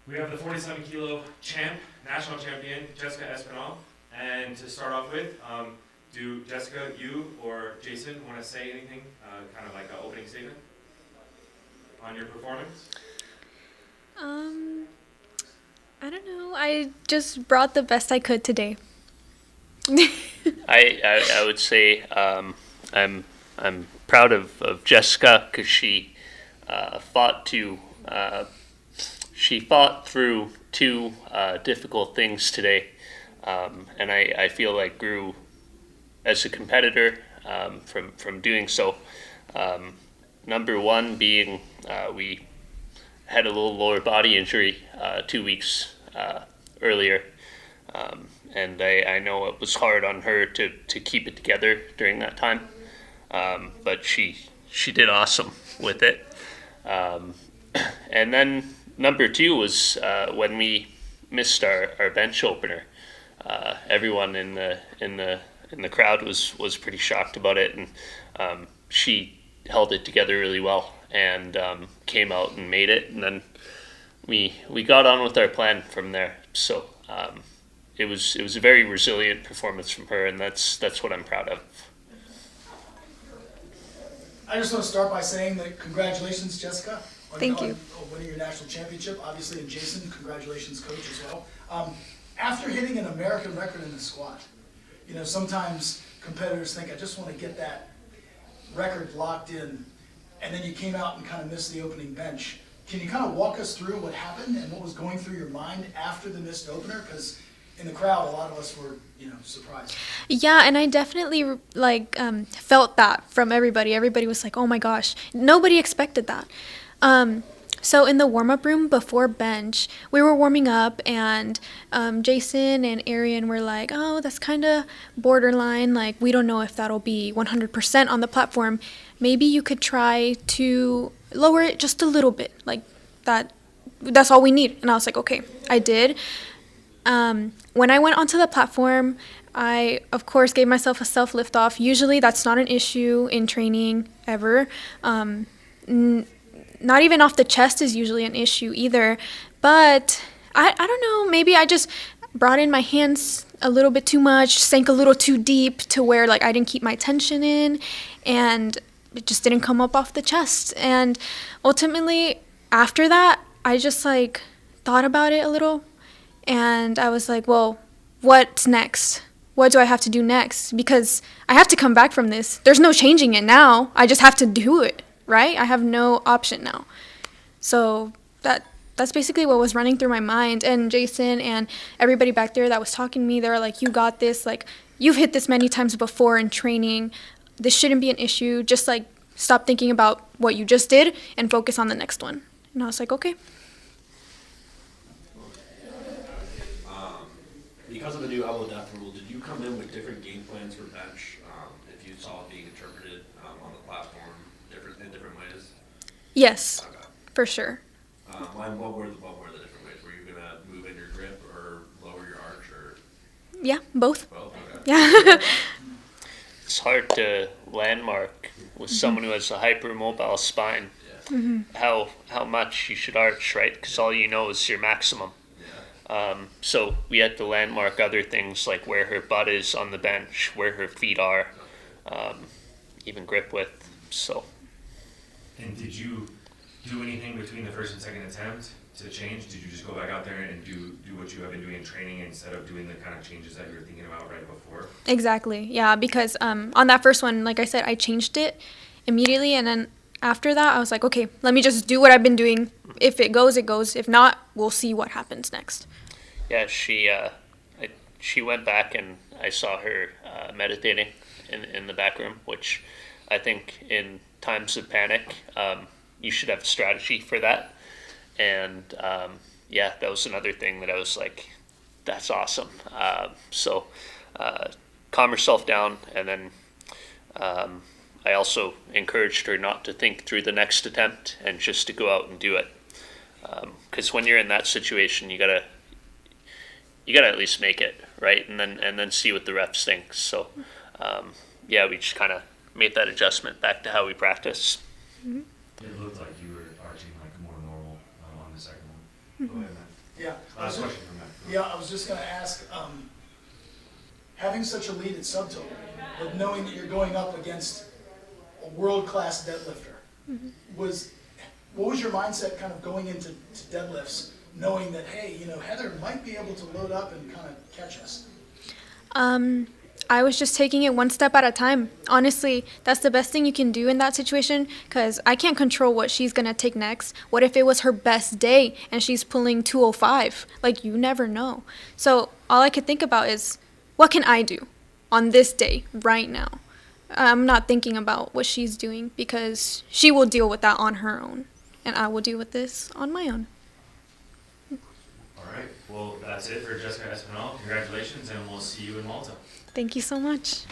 We have the 47 kilo champ, national champion, Jessica Espinal. And to start off with, do Jessica, you, or Jason want to say anything, kind of like an opening statement on your performance? Um, I don't know. I just brought the best I could today. I would say I'm proud of Jessica because fought to she fought through two difficult things today, and I feel like grew as a competitor from doing so. Number one being we had a little lower body injury 2 weeks earlier. And I know it was hard on her to keep it together during that time, but she did awesome with it. And then number two was when we missed our bench opener. Everyone in the crowd was pretty shocked about it, and she held it together really well and came out and made it, and then we got on with our plan from there. So. It was a very resilient performance from her, and that's what I'm proud of. I just want to start by saying that congratulations, Jessica, Thank you. on winning your national championship. Obviously, and Jason, congratulations, coach, as well. After hitting an American record in the squat, sometimes competitors think, I just want to get that record locked in, and then you came out and kind of missed the opening bench. Can you kind of walk us through what happened and what was going through your mind after the missed opener? Because in the crowd, a lot of us were, surprised. Yeah, and I definitely felt that from everybody. Everybody was like, "Oh my gosh!" Nobody expected that. So in the warm-up room before bench, we were warming up, and Jason and Arian were like, "Oh, that's kind of borderline. Like, we don't know if that'll be 100% on the platform. Maybe you could try to lower it just a little bit. Like that. That's all we need." And I was like, "Okay." I did. When I went onto the platform, I, of course, gave myself a self-lift off. Usually that's not an issue in training ever. Not even off the chest is usually an issue either. But I don't know, maybe I just brought in my hands a little bit too much, sank a little too deep to where I didn't keep my tension in, and it just didn't come up off the chest. And ultimately, after that, I just thought about it a little. And I was like, well, what's next? What do I have to do next? Because I have to come back from this. There's no changing it now. I just have to do it, right? I have no option now. So that's basically what was running through my mind. And Jason and everybody back there that was talking to me, they were like, you got this. You've hit this many times before in training. This shouldn't be an issue. Just stop thinking about what you just did and focus on the next one. And I was like, okay. Because of the new elbow depth rule, did you come in with different game plans for bench if you saw it being interpreted on the platform in different ways? Yes, Okay. for sure. What were the different ways? Were you going to move in your grip or lower your arch? Or Yeah, both. both? Okay. Yeah. It's hard to landmark with someone who has a hypermobile spine Yeah. how much you should arch, right? Because all you know is your maximum. So we had to landmark other things like where her butt is on the bench, where her feet are, even grip width. So. And did you do anything between the first and second attempt to change? Did you just go back out there and do what you have been doing in training instead of doing the kind of changes that you were thinking about right before? Exactly. Yeah, because on that first one, like I said, I changed it immediately, and then after that, I was like, okay, let me just do what I've been doing. If it goes, it goes. If not, we'll see what happens next. Yeah, she went back and I saw her meditating in the back room, which I think in times of panic, you should have a strategy for that. And yeah, that was another thing that I was like, that's awesome. So calm herself down, and then I also encouraged her not to think through the next attempt and just to go out and do it. Because when you're in that situation, you gotta at least make it, right? And then see what the refs think. So yeah, we just kind of made that adjustment back to how we practice. It looked like you were arching more normal on the second one. Go ahead, Matt. Yeah. Last question from Matt. Yeah, I was just gonna ask, having such a lead at subtotal, but knowing that you're going up against a world-class deadlifter, what was your mindset kind of going into deadlifts, knowing that, hey, you know, Heather might be able to load up and kind of catch us? I was just taking it one step at a time. Honestly, that's the best thing you can do in that situation because I can't control what she's going to take next. What if it was her best day and she's pulling 205? Like, you never know. So all I could think about is, what can I do on this day right now? I'm not thinking about what she's doing because she will deal with that on her own, and I will deal with this on my own. All right. Well, that's it for Jessica Espinal. Congratulations, and we'll see you in Malta. Thank you so much.